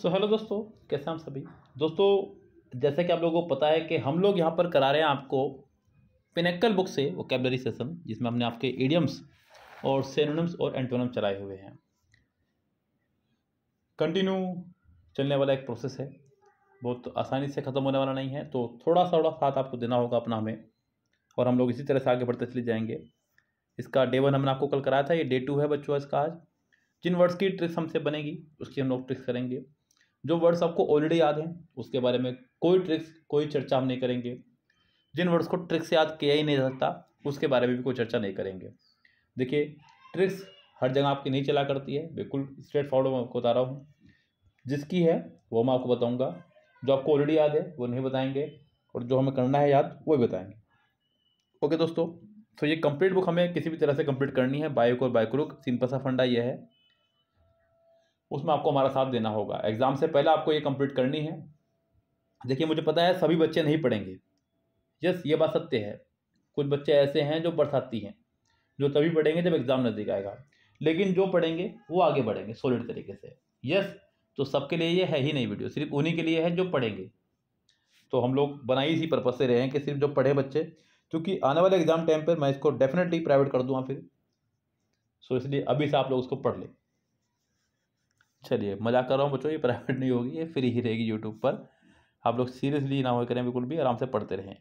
Hello दोस्तों, कैसे हैं हम सभी दोस्तों। जैसा कि आप लोगों को पता है कि हम लोग यहाँ पर करा रहे हैं आपको पिनेक्कल बुक से वोकैबुलरी सेशन, जिसमें हमने आपके इडियम्स और सिनोनिम्स और एंटोनिम चलाए हुए हैं। कंटिन्यू चलने वाला एक प्रोसेस है, बहुत आसानी से ख़त्म होने वाला नहीं है, तो थोड़ा साथ आपको देना होगा अपना हमें, और हम लोग इसी तरह से आगे बढ़ते चले जाएंगे। इसका डे 1 हमने आपको कल कराया था, ये डे 2 है बच्चों इसका। आज जिन वर्ड्स की ट्रिक्स हमसे बनेगी उसकी हम लोग ट्रिक्स करेंगे। जो वर्ड्स आपको ऑलरेडी याद हैं उसके बारे में कोई ट्रिक्स कोई चर्चा हम नहीं करेंगे। जिन वर्ड्स को ट्रिक्स से याद किया ही नहीं जा सकता उसके बारे में भी कोई चर्चा नहीं करेंगे। देखिए, ट्रिक्स हर जगह आपकी नहीं चला करती है, बिल्कुल स्ट्रेट फॉरवर्ड मैं आपको बता रहा हूँ। जिसकी है वो मैं आपको बताऊँगा, जो आपको ऑलरेडी याद है वो नहीं बताएंगे, और जो हमें करना है याद वो भी बताएंगे। ओके दोस्तों, तो ये कंप्लीट बुक हमें किसी भी तरह से कंप्लीट करनी है। बाइक और बाइकरुक सिंपल सा फंडा ये है, उसमें आपको हमारा साथ देना होगा। एग्ज़ाम से पहले आपको ये कंप्लीट करनी है। देखिए, मुझे पता है सभी बच्चे नहीं पढ़ेंगे, यस ये बात सत्य है। कुछ बच्चे ऐसे हैं जो बरसाती हैं, जो तभी पढ़ेंगे जब एग्ज़ाम नज़दीक आएगा, लेकिन जो पढ़ेंगे वो आगे बढ़ेंगे सॉलिड तरीके से। यस, तो सबके लिए ये है ही नहीं वीडियो, सिर्फ उन्हीं के लिए है जो पढ़ेंगे। तो हम लोग बनाई इसी पर्पज़ से रहे हैं कि सिर्फ जो पढ़े बच्चे, क्योंकि आने वाले एग्ज़ाम टाइम पर मैं इसको डेफिनेटली प्राइवेट कर दूँगा फिर, सो इसलिए अभी से आप लोग उसको पढ़ लें। चलिए, मजाक कर रहा हूँ बच्चों, ये प्राइवेट नहीं होगी, ये फ्री ही रहेगी यूट्यूब पर। आप लोग सीरियसली ना हो करें, बिल्कुल भी आराम से पढ़ते रहें।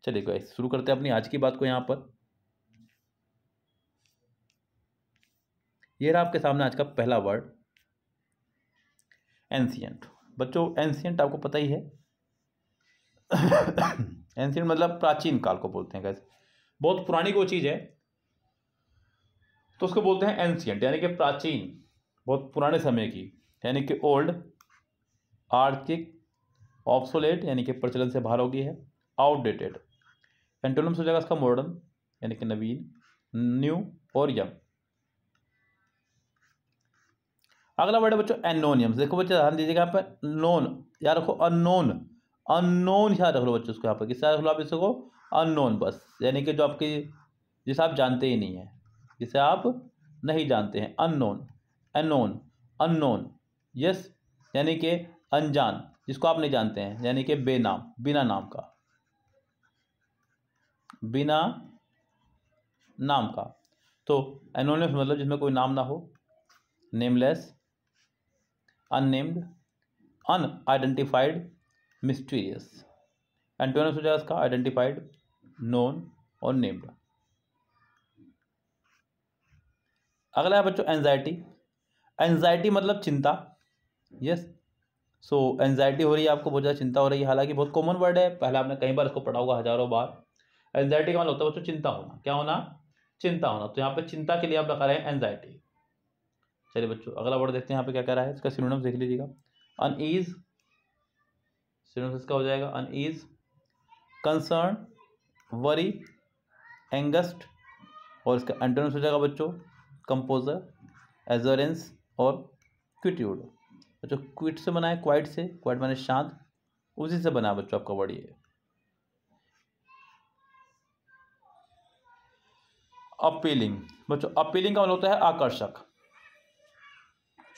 चलिए गाइस, शुरू करते हैं अपनी आज की बात को। यहाँ पर ये रहा आपके सामने आज का पहला वर्ड, एंशियंट। बच्चों, एंशियंट आपको पता ही है एंशियंट मतलब प्राचीन काल को बोलते हैं गाइस। बहुत पुरानी कोई चीज़ है तो उसको बोलते हैं एंशियंट, यानी कि प्राचीन, बहुत पुराने समय की, यानी कि ओल्ड, आर्किक, ऑब्सोलेट यानी कि प्रचलन से बाहर हो गई है, आउटडेटेड। एंटोनिम्स हो जाएगा इसका मॉडर्न यानी कि नवीन, न्यू और यंग। अगला वर्ड है बच्चों एनोनियम्स। देखो बच्चे ध्यान दीजिएगा, यहाँ पर नोन याद रखो, अननोन, अननोन याद रख लो बच्चों इसको। यहाँ पर किससे रख लो आप इसको? अननोन, बस, यानी कि जो आपकी, जिसे आप जानते ही नहीं है, जिसे आप नहीं जानते हैं, अननोन, अननोन, अननोन। यस, यानी कि अनजान, जिसको आप नहीं जानते हैं, यानी कि बेनाम, बिना नाम का, बिना नाम का। तो एनोनिमस मतलब जिसमें कोई नाम ना हो, nameless, unnamed, unidentified, mysterious. Antonyms हो जाएगा इसका आइडेंटिफाइड, नोन और नेम्ड। अगला है बच्चों एंजाइटी। एंजाइटी मतलब चिंता। यस, सो एंजाइटी हो रही है आपको, बहुत ज़्यादा चिंता हो रही है। हालांकि बहुत कॉमन वर्ड है, पहले आपने कई बार इसको पढ़ा होगा, हजारों बार। एंजाइटी का मतलब होता है बच्चों चिंता होना। क्या होना? चिंता होना। तो यहाँ पे चिंता के लिए आप लगा रहे हैं एंजाइटी। चलिए बच्चों, अगला वर्ड देखते हैं यहाँ पे क्या कह रहा है। इसका सिनोनिम्स देख लीजिएगा। अनईज, सिनोनिम्स इसका हो जाएगा अनईज, कंसर्न, वरी, एंगस्ट, और इसका एंटोनिम्स हो जाएगा बच्चों कंपोजर, एजोरेंस और क्विट्यूड। बच्चों क्विट से बना है, क्वाइट से, क्वाइट माने शांत, उसी से बना है बच्चों आपका वर्ड ये। अपीलिंग। बच्चों अपीलिंग का मतलब होता है आकर्षक,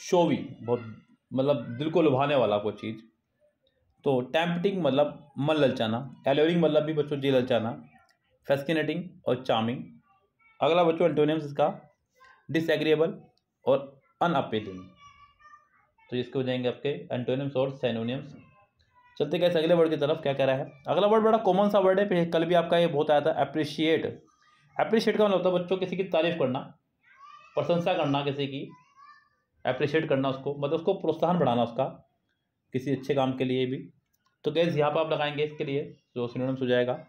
शोवी, बहुत मतलब दिल को लुभाने वाला कोई चीज़। तो टेम्पटिंग मतलब मन ललचाना, एलोरिंग मतलब भी बच्चों जी ललचाना, फैस्किनेटिंग और चार्मिंग। अगला बच्चों एंटोनिम्स इसका डिसएग्रीएबल और अनअपीलिंग। तो इसके हो जाएंगे आपके एंटोनिम्स और सिनोनिम्स। चलते कैसे अगले वर्ड की तरफ, क्या कह रहा है। अगला वर्ड बड़ा कॉमन सा वर्ड है, कल भी आपका ये बहुत आया था, अप्रिशिएट। अप्रिशिएट का मतलब होता है बच्चों किसी की तारीफ करना, प्रशंसा करना किसी की, अप्रिशिएट करना उसको, मतलब उसको प्रोत्साहन बढ़ाना उसका, किसी अच्छे काम के लिए भी। तो गैस यहाँ पर आप लगाएंगे इसके लिए जो सिनोनिम्स हो जाएगा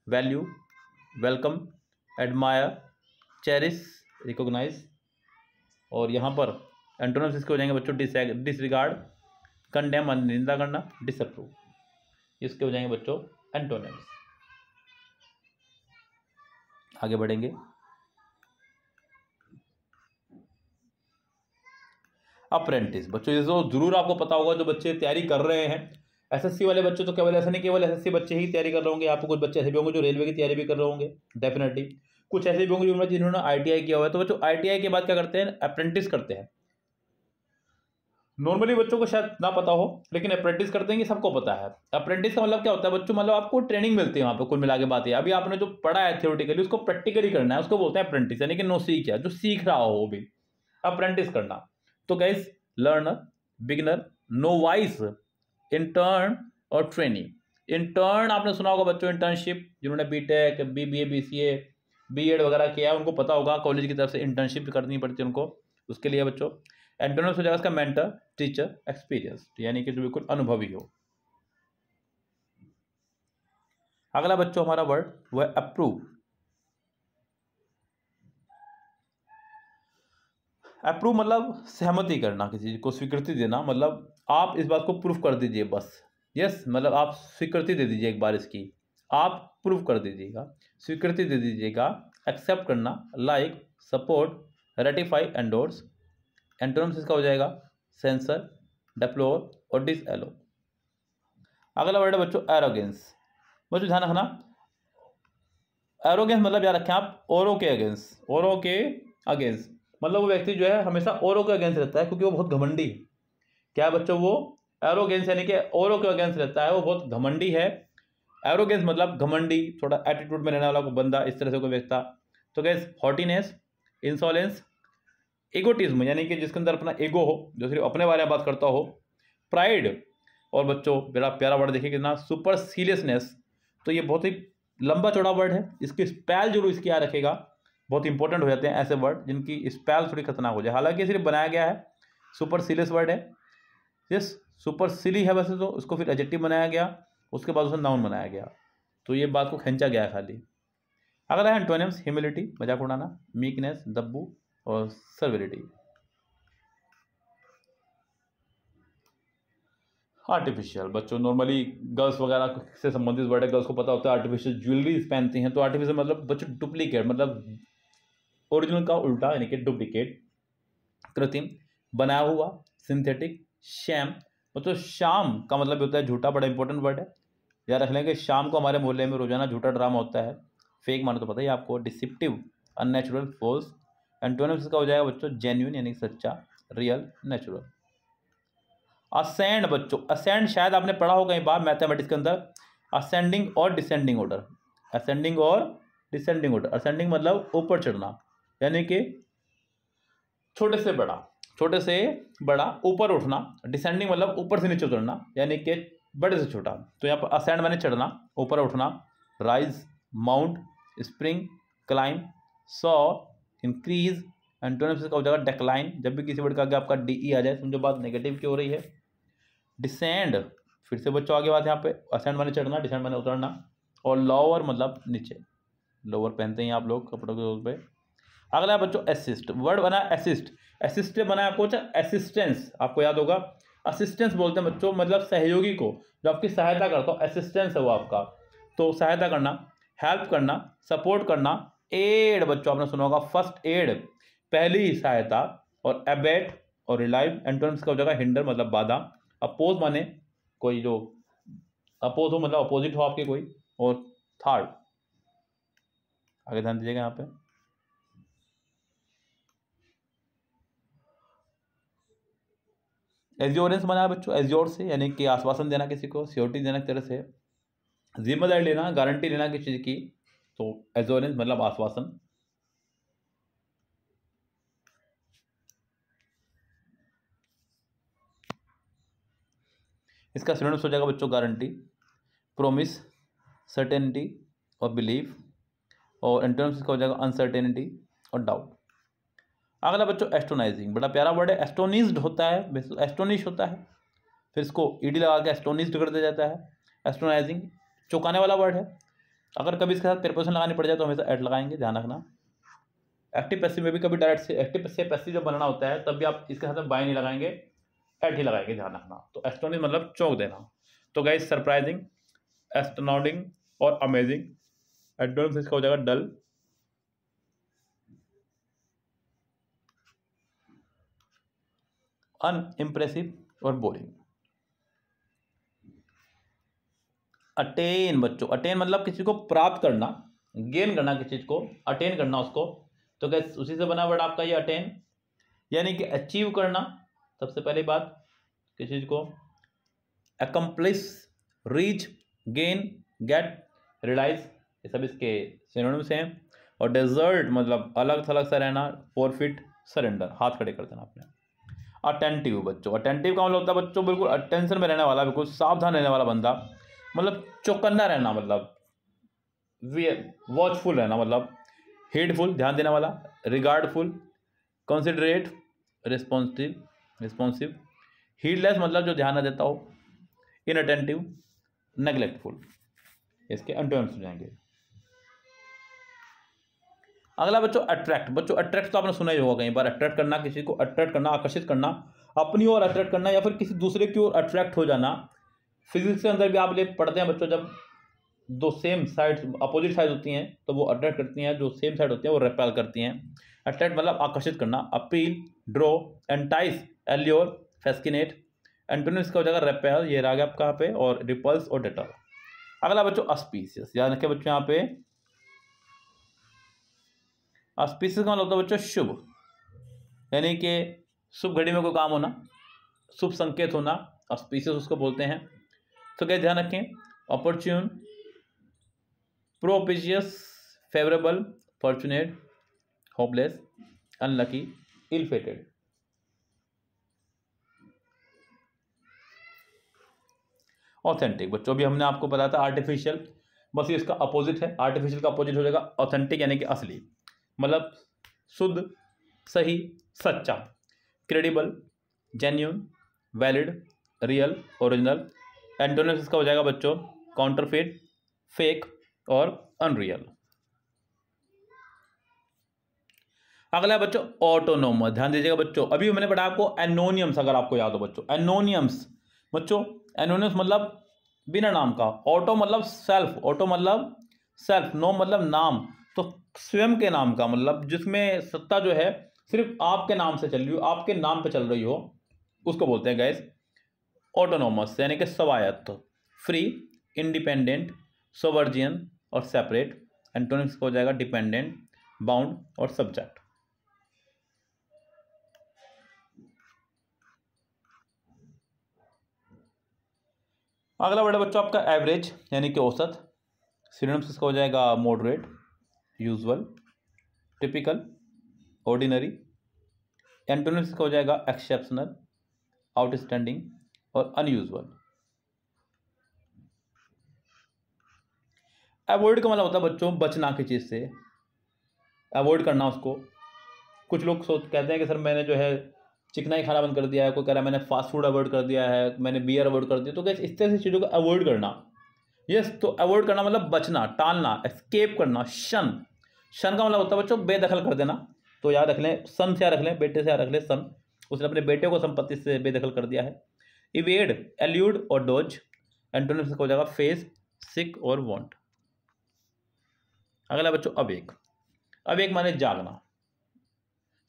value, welcome, admire, cherish, recognise. और यहाँ पर एंटोनिम्स इसके हो जाएंगे बच्चों डिसरिगार्ड, कंडेम निंदा करना, डिसअप्रूव। इसके हो जाएंगे बच्चों एंटोनिम्स। आगे बढ़ेंगे। अप्रेंटिस। बच्चों ये तो जरूर आपको पता होगा, जो बच्चे तैयारी कर रहे हैं एसएससी वाले बच्चे, तो केवल ऐसा नहीं केवल एसएससी बच्चे ही तैयारी कर रहे होंगे, यहाँ पे कुछ बच्चे ऐसे भी होंगे जो रेलवे की तैयारी भी कर रहे होंगे डेफिनेटली। कुछ ऐसे भी होंगे जिन्होंने आईटीआई किया हुआ है। तो बच्चों आईटीआई के बाद क्या करते हैं? अप्रेंटिस करते हैं। नॉर्मली बच्चों को शायद ना पता हो, लेकिन अप्रेंटिस करते हैं कि सबको पता है। अप्रेंटिस का मतलब क्या होता है बच्चों, मतलब आपको ट्रेनिंग मिलती है वहाँ पे, कुल मिला के बात है। अभी आपने जो पढ़ा है थ्योरेटिकली उसको प्रैक्टिकली करना है, उसको बोलते हैं अप्रेंटिस, यानी कि नो सीख है, जो सीख रहा हो वो भी अप्रेंटिस करना। तो guys, learner, beginner, novice, intern और ट्रेनिंग। इंटर्न आपने सुना होगा बच्चों, इंटर्नशिप, जिन्होंने बीटेक, बीबीए, बीसीए, बीएड वगैरह किया है उनको पता होगा, कॉलेज की तरफ से इंटर्नशिप करनी पड़ती है उनको, उसके लिए बच्चों। एंटोनिम्स हो जाएगा इसका मेंटर, टीचर, एक्सपीरियंस, यानी कि जो बिल्कुल अनुभवी हो। अगला बच्चों हमारा वर्ड वो है अप्रूव। अप्रूव मतलब सहमति करना, किसी चीज को स्वीकृति देना, मतलब आप इस बात को प्रूफ कर दीजिए बस। यस, मतलब आप स्वीकृति दे दीजिए एक बार इसकी, आप प्रूफ कर दीजिएगा, स्वीकृति दे दीजिएगा। एक्सेप्ट करना, like, support, ratify, endorse. Antonyms इसका हो जाएगा सेंसर, डेप्लोर और डिसएलो। अगला वर्ड है बच्चों एरोगेंस। बच्चों ध्यान रखना, एरोगेंस मतलब याद रखें आप, औरों के अगेंस्ट, औरों के अगेंस्ट, मतलब वो व्यक्ति जो है हमेशा औरों के अगेंस्ट रहता है, क्योंकि वो बहुत घमंडी है। क्या है बच्चों, वो एरोगेंस यानी कि औरों के अगेंस्ट रहता है, वो बहुत घमंडी है। एरोगेंस मतलब घमंडी, थोड़ा एटीट्यूड में रहने वाला कोई बंदा, इस तरह से कोई व्यक्ति। तो गैस, हॉटीनेस, इंसोलेंस, ईगोटिज्म यानी कि जिसके अंदर अपना ईगो हो, जो सिर्फ अपने बारे में बात करता हो, प्राइड, और बच्चों बड़ा प्यारा वर्ड देखिए कितना, सुपरसीलियसनेस। तो ये बहुत ही लंबा चौड़ा वर्ड है, इसकी स्पेल जरूर इसकी याद रखेगा, बहुत इंपॉर्टेंट हो जाते हैं ऐसे वर्ड जिनकी स्पेल थोड़ी खतरनाक हो जाए। हालांकि सिर्फ बनाया गया है, सुपरसीलियस वर्ड है, यस, सुपरसिली है वैसे तो, उसको फिर एडजेक्टिव बनाया गया, उसके बाद उसे नाउन बनाया गया, तो ये बात को खींचा गया है खाली। अगला है एंटोनिम्स, ह्यूमिलिटी, मजाक उड़ाना, मीकनेस, दब्बू और सर्विलिटी। आर्टिफिशियल बच्चों नॉर्मली गर्ल्स वगैरह से संबंधित वर्ड है, गर्ल्स को पता होता है आर्टिफिशियल ज्वेलरीज पहनती हैं, तो आर्टिफिशियल मतलब बच्चों डुप्लीकेट, मतलब ओरिजिनल का उल्टा यानी कि डुप्लीकेट। कृत्रिम, बनाया हुआ, सिंथेटिक, शैम। मतलब शाम का मतलब होता है झूठा, बड़ा इंपॉर्टेंट वर्ड है, याद रख लेंगे। शाम को हमारे मोहल्ले में रोजाना झूठा ड्रामा होता है, फेक मानो तो पता ही आपको। डिसिप्टिव, अननेचुरल, फॉल्स। एंटोनिम्स का हो जाएगा बच्चों जेन्युइन यानी सच्चा, रियल, नेचुरल। असेंड बच्चों, असेंड शायद आपने पढ़ा हो कहीं बार मैथमेटिक्स के अंदर, असेंडिंग और डिसेंडिंग ऑर्डर, असेंडिंग और डिसेंडिंग ऑर्डर। असेंडिंग मतलब ऊपर चढ़ना, यानी कि छोटे से बड़ा, छोटे से बड़ा ऊपर उठना। डिसेंडिंग मतलब ऊपर से नीचे उतरना, यानी कि बड़े से छोटा। तो यहाँ पर असेंड माने चढ़ना, ऊपर उठना। Rise, mount, spring, climb, saw, increase. Antonyms का हो जाएगा डेक्लाइन, जब भी किसी वर्ड का आगे आपका डी आ जाए समझो बात नेगेटिव की हो रही है। डिसेंड, फिर से बच्चों आगे बात यहाँ पे, असेंड माने चढ़ना, डिसेंड माने उतरना। और लोअर मतलब नीचे, लोअर पहनते हैं आप लोग कपड़ों के तौर पे। अगला है बच्चों असिस्ट, वर्ड बना असिस्ट, असिस्ट बना आपको असिस्टेंस, आपको याद होगा असिस्टेंस बोलते हैं बच्चों, मतलब सहयोगी को, जो आपकी सहायता करता हो, असिस्टेंस है वो आपका। तो सहायता करना, हेल्प करना, सपोर्ट करना। एड बच्चों आपने सुना होगा, फर्स्ट एड, पहली सहायता। और एबेट और रिलाइव। एंटोनिम्स का हो जाएगा हिंडर मतलब बाधा। अपोज माने कोई जो अपोज हो, मतलब अपोजिट हो आपके कोई। और थर्ड, आगे ध्यान दीजिएगा यहाँ पे, एज्योरेंस बना है बच्चों, एज्योर से यानी कि आश्वासन देना किसी को, सियोरिटी देना एक तरह से, जिम्मेदारी लेना, गारंटी लेना किसी चीज की। तो एज्योरेंस मतलब आश्वासन। इसका सिनोनिम्स हो जाएगा बच्चों गारंटी, प्रोमिस, सर्टेनिटी और बिलीफ। और एंटोनिम्स इसका हो जाएगा अनसर्टेनिटी और डाउट। अगला बच्चों एस्टोनाइजिंग, बड़ा प्यारा वर्ड है, एस्टोनिज्ड होता है, एस्टोनिश होता है, फिर इसको ईडी लगा के एस्टोनिज्ड कर दिया जाता है। एस्टोनाइजिंग चौंकाने वाला वर्ड है, अगर कभी इसके साथ प्रीपोजिशन लगानी पड़ जाए तो हमेशा एट लगाएंगे, ध्यान रखना। एक्टिव पैसिव में भी कभी डायरेक्ट से एक्टिव से पैसिव जब बनाना होता है तब भी आप इसके साथ बाय नहीं लगाएंगे, एट ही लगाएंगे, ध्यान रखना। तो एस्टोनिश मतलब चौंक देना। तो गाइस सरप्राइजिंग, एस्टोनाउडिंग और अमेजिंग। एंटोनिम्स इसका हो जाएगा डल, अनइम्प्रेसिव और बोरिंग। अटेन बच्चों, अटेन मतलब किसी को प्राप्त करना, गेन करना किसी चीज को, अटेन करना उसको। तो गैस उसी से बना वर्ड आपका ये अटेन, यानी कि अचीव करना, सबसे पहली बात किस चीज़ को, accomplish, reach, gain, get, realise, ये सब इसके सिनोनिम्स हैं। और डेजर्ट मतलब अलग थलग सा रहना, फॉरफिट, सरेंडर, हाथ खड़े कर देना आपने। अटेंटिव बच्चों, अटेंटिव का मतलब होता है बच्चों बिल्कुल अटेंशन में रहने वाला, बिल्कुल सावधान रहने वाला बंदा, मतलब चौकन्ना रहना, मतलब वॉचफुल रहना, मतलब हेडफुल, ध्यान देने वाला, रिगार्डफुल, कंसिडरेट, रिस्पॉन्सिव, हीडलेस मतलब जो ध्यान न देता हो, इनअटेंटिव, नेग्लेक्टफुल, इसके एंटोनिम्स हो जाएंगे। अगला बच्चों अट्रैक्ट। बच्चों अट्रैक्ट तो आपने सुना ही होगा कहीं बार, अट्रैक्ट करना, किसी को अट्रैक्ट करना, आकर्षित करना, अपनी ओर अट्रैक्ट करना या फिर किसी दूसरे की ओर अट्रैक्ट हो जाना। फिजिक्स के अंदर भी आप लोग पढ़ते हैं बच्चों, जब दो सेम साइड अपोजिट साइड होती हैं तो वो अट्रैक्ट करती हैं, जो सेम साइड होती हैं वो रिपेल करती हैं। अट्रैक्ट मतलब आकर्षित करना, appeal, draw, entice, allure, fascinate. Antonyms का हो जाएगा रेपेल, ये रह गया आपका यहाँ पे, और रिपल्स और डेटर। अगला बच्चों अस्पीशियस, याद रखें बच्चों यहाँ पे अस्पीशियस का मतलब होता है बच्चों शुभ, यानी कि शुभ घड़ी में कोई काम होना, शुभ संकेत होना, अस्पीशियस उसको बोलते हैं। तो क्या ध्यान रखें, opportune, propitious, favourable, fortunate, hopeless, unlucky, ill fated. Authentic बच्चों भी हमने आपको बताया था आर्टिफिशियल, बस ये इसका अपोजिट है। आर्टिफिशियल का अपोजिट हो जाएगा ऑथेंटिक, यानी कि असली, मतलब शुद्ध, सही, सच्चा, credible, genuine, valid, real, original. Antonyms इसका हो जाएगा बच्चों काउंटरफेट, फेक और अनरियल। अगला बच्चों ऑटोनोमस, ध्यान दीजिएगा बच्चों, अभी मैंने पढ़ा आपको एनोनियम्स, अगर आपको याद हो बच्चों, एनोनियम्स बच्चों, एनोनियम्स मतलब बिना नाम का, ऑटो मतलब सेल्फ, ऑटो मतलब सेल्फ, नो मतलब नाम, तो स्वयं के नाम का, मतलब जिसमें सत्ता जो है सिर्फ आपके नाम से चल रही हो, आपके नाम पे चल रही हो, उसको बोलते हैं गाइस ऑटोनोमस, यानी कि स्वायत्त, फ्री, इंडिपेंडेंट, सोवर्जियन और सेपरेट। एंटोनिम्स हो जाएगा डिपेंडेंट, बाउंड और सब्जेक्ट। अगला वर्ड बच्चों आपका एवरेज, यानी कि औसत। सिनोनिम्स इसका हो जाएगा moderate, usual, typical, ordinary. Antonyms इसका हो जाएगा एक्सेप्शनल, आउटस्टैंडिंग और अनयूजुअल। अवॉइड का मतलब होता है बच्चों बचना की चीज़ से, अवॉइड करना उसको। कुछ लोग कहते हैं कि सर मैंने जो है चिकना ही खाना बंद कर दिया है, कोई कह रहा है मैंने फास्ट फूड अवॉइड कर दिया है, मैंने बियर अवॉइड कर दिया, तो कैसे इस तरह से चीज़ों को अवॉइड करना। यस, तो अवॉइड करना मतलब बचना, टालना, एस्केप करना। शन, शन का मतलब होता है बच्चों बेदखल कर देना, तो याद रख लें, सन से याद रख लें, बेटे से याद रख लें, सन, उसने अपने बेटे को संपत्ति से बेदखल कर दिया है। इवेड, एल्यूड और डॉज। एंटोनिम्स हो जाएगा फेस, सिक और वांट। अगला बच्चों अवेक, अवेक माने जागना,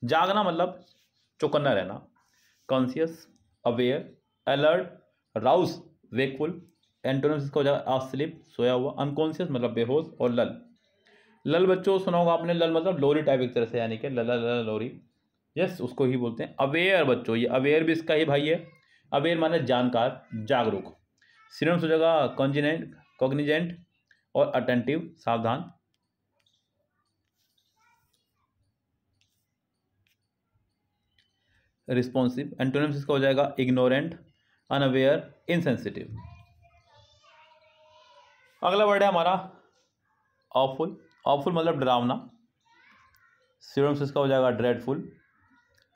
जागना मतलब चौकन्ना रहना, conscious, aware, alert, Rouse, wakeful. Antonyms हो जाएगा अस्लीप, सोया हुआ, अनकॉन्शियस मतलब बेहोश और लल। लल बच्चों सुना होगा आपने, लल मतलब लोरी टाइप एक तरह से, यानी कि लला लला लोरी। यस, उसको ही बोलते हैं अवेयर बच्चों, ये अवेयर भी इसका ही भाई है। अवेयर माने जानकार, जागरूक। सिनोनिम्स हो जाएगा कॉन्जिनेंट, कॉग्निजेंट और अटेंटिव, सावधान। रिस्पॉन्सिव। एंटोनिम्स इसका हो जाएगा इग्नोरेंट, अनअवेयर, इनसेंसिटिव। अगला वर्ड है हमारा ऑफुल, ऑफुल मतलब डरावना। सिनोनिम्स इसका हो जाएगा dreadful,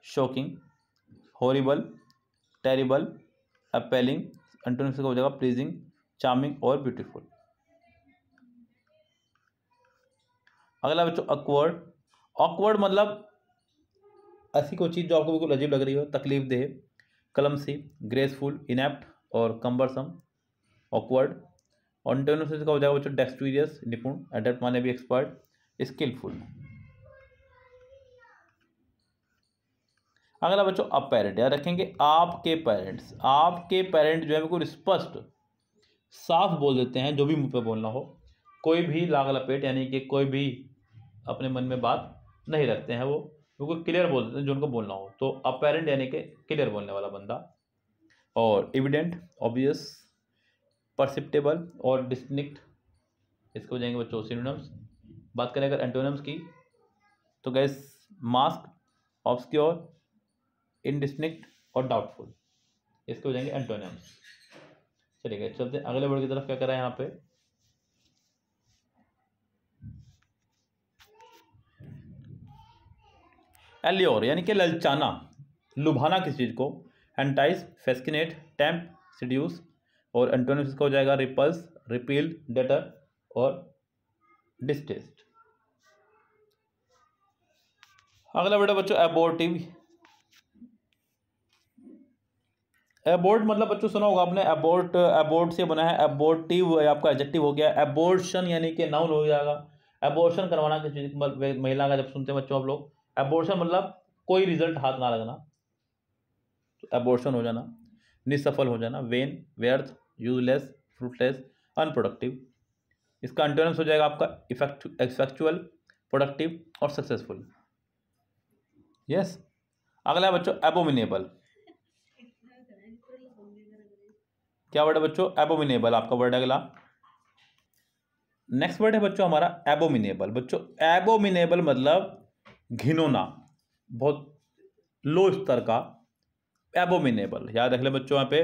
shocking, horrible, terrible, appalling. Antonyms इसका हो जाएगा प्लीजिंग, चार्मिंग और ब्यूटीफुल। अगला बच्चों ऑकवर्ड, ऑकवर्ड मतलब ऐसी कोई चीज़ जो आपको बिल्कुल अजीब लग रही हो, तकलीफ दे, क्लमसी, ग्रेसफुल, इनएप्ट और कम्बरसम, ऑकवर्ड। एंटोनिम्स का हो जाएगा बच्चों डेक्सटीरियस, निपुण, एडेप्ट माने भी एक्सपर्ट, स्किलफुल। अगला बच्चों अपेरेंट, याद रखेंगे आपके पेरेंट्स, आपके पेरेंट जो है बिल्कुल स्पष्ट साफ बोल देते हैं जो भी मुंह पे बोलना हो, कोई भी लाग लपेट, यानी कि कोई भी अपने मन में बात नहीं रखते हैं, वो क्योंकि क्लियर बोलते हैं जो उनको बोलना हो, तो अपेरेंट यानी कि क्लियर बोलने वाला बंदा, और एविडेंट, ऑब्वियस, परसिप्टेबल और डिस्टिंक्ट, इसको हो जाएंगे बच्चों सिनोनिम्स। बात करें अगर एंटोनिम्स की, तो गैस मास्क, ऑब्सक्योर, इनडिस्टिंक्ट और डाउटफुल, इसके हो जाएंगे एंटोनिम्स। चलिए चलते हैं अगले वर्ड की तरफ। क्या करा है यहाँ पे, एल्योर यानी कि ललचाना, लुभाना किसी चीज को, एंटाइस, फेस्किनेट, टेम्प, सीड्यूस, और एंटोनिम्स इसका हो जाएगा रिपल्स, रिपील, डेटर और डिस्टेस्ट। अगला वर्ड है बच्चों एबोर्टिव। एबोर्ट मतलब बच्चों सुना होगा आपने, एबोर्ट, एबोर्ट से बना है, एबोर्टिव आपका एडजेक्टिव हो गया। एबोर्शन यानी कि नाउन हो जाएगा। एबोर्शन करवाना किसी महिला का, जब सुनते हैं बच्चों आप लोग, एबोर्शन मतलब कोई रिजल्ट हाथ ना लगना, तो एबोर्शन हो जाना, निसफल हो जाना, वेन, व्यर्थ, यूजलेस, फ्रूटलेस, अनप्रोडक्टिव। इसका एंटोनिम्स हो जाएगा आपका इफेक्चुअल, प्रोडक्टिव और सक्सेसफुल। यस। अगला है बच्चों एबोमिनेबल। क्या वर्ड है बच्चों, एबोमिनेबल आपका वर्ड अगला। नेक्स्ट वर्ड है बच्चों हमारा एबोमिनेबल। बच्चों एबोमिनेबल मतलब घिनौना, बहुत लो स्तर का, एबोमिनेबल याद रख लें बच्चों। यहाँ पे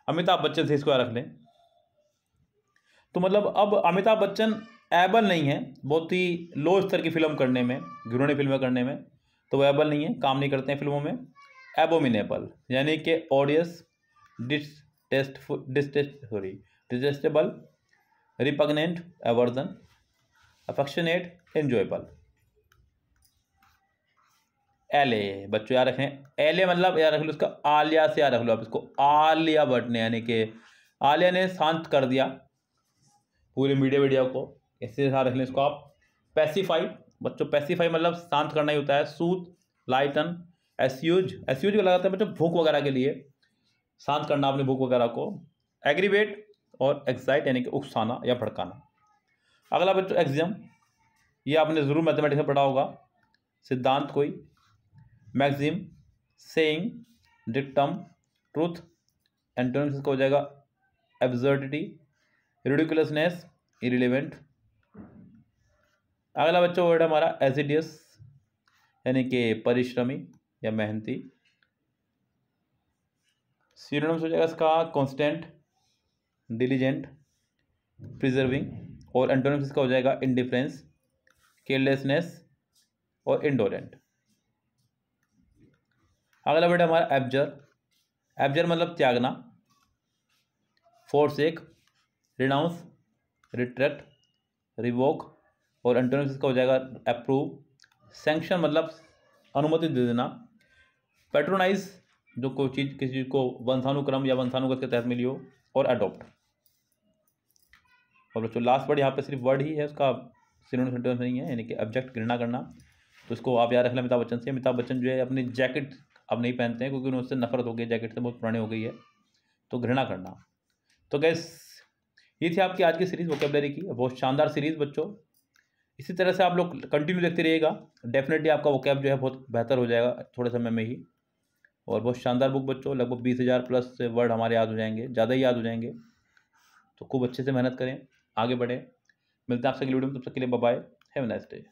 अमिताभ बच्चन से इसको याद रख लें। तो मतलब अब अमिताभ बच्चन एबल नहीं है बहुत ही लो स्तर की फिल्म करने में, घिनौनी फिल्में करने में, तो वो एबल नहीं है, काम नहीं करते हैं फिल्मों में। एबोमिनेबल यानी कि ऑडियस, detestable, repugnant, aversion, affectionate, enjoyable. एले बच्चों याद रखें, एले मतलब याद रख लो इसका आलिया से याद रख लो आप इसको, आलिया भट्ट ने, यानी कि आलिया ने शांत कर दिया पूरे मीडिया को, ऐसे याद रख लें इसको आप। पैसिफाई बच्चों, पैसिफाई मतलब शांत करना ही होता है। सूथ, लाइटन, एस्यूज को लगाते हैं बच्चों भूख वगैरह के लिए, शांत करना अपनी भूख वगैरह को। एग्रीवेट और एक्साइट यानी कि उकसाना या भड़काना। अगला बच्चों एक्सियम, ये आपने जरूर मैथमेटिक्स में पढ़ा होगा, सिद्धांत कोई। Maxim, saying, dictum, truth. Antonyms इसका हो जाएगा एब्सर्डिटी, रिडिकुलसनेस, इरिलेवेंट। अगला बच्चों वर्ड हमारा एसिडियस यानी कि परिश्रमी या मेहनती। सिनोनिम्स हो जाएगा इसका कॉन्स्टेंट, डिलीजेंट, प्रिजर्विंग, और एंटोनिम्स इसका हो जाएगा इंडिफरेंस, केयरलेसनेस और इंडोलेंट। अगला वर्ड हमारा एब्जर। एब्जर मतलब त्यागना, फोरसेक, रिनाउंस, रिट्रैक्ट, रिवोक, और एंटोनिम्स इसका हो जाएगा अप्रूव, सैंक्शन मतलब अनुमति दे देना, पैट्रोनाइज जो कोई चीज़ किसी चीज़ को वंशानुक्रम या वंशानुगत के तहत मिली हो, और अडोप्ट। और बच्चों लास्ट वर्ड यहाँ पे सिर्फ वर्ड ही है, उसका सिनोनिम सेंटेंस नहीं है, यानी कि ऑब्जेक्ट घृणा करना। तो इसको आप याद रख लें अमिताभ बच्चन से। अमिताभ बच्चन जो है अपनी जैकेट अब नहीं पहनते हैं क्योंकि उन्हें उससे नफरत हो गई, जैकेट से बहुत पुरानी हो गई है, तो घृणा करना। तो गैस ये थी आपकी आज की सीरीज़ वोकेबलरी की, बहुत शानदार सीरीज़ बच्चों। इसी तरह से आप लोग कंटिन्यू देखते रहिएगा, डेफिनेटली आपका वोकैब जो है बहुत बेहतर हो जाएगा थोड़े समय में ही। और बहुत शानदार बुक बच्चों, लगभग 20,000 प्लस वर्ड हमारे याद हो जाएंगे, ज़्यादा ही याद हो जाएंगे। तो खूब अच्छे से मेहनत करें, आगे बढ़ें। मिलते हैं आपसे अगली वीडियो में, तब तक के लिए bye bye, have a nice day.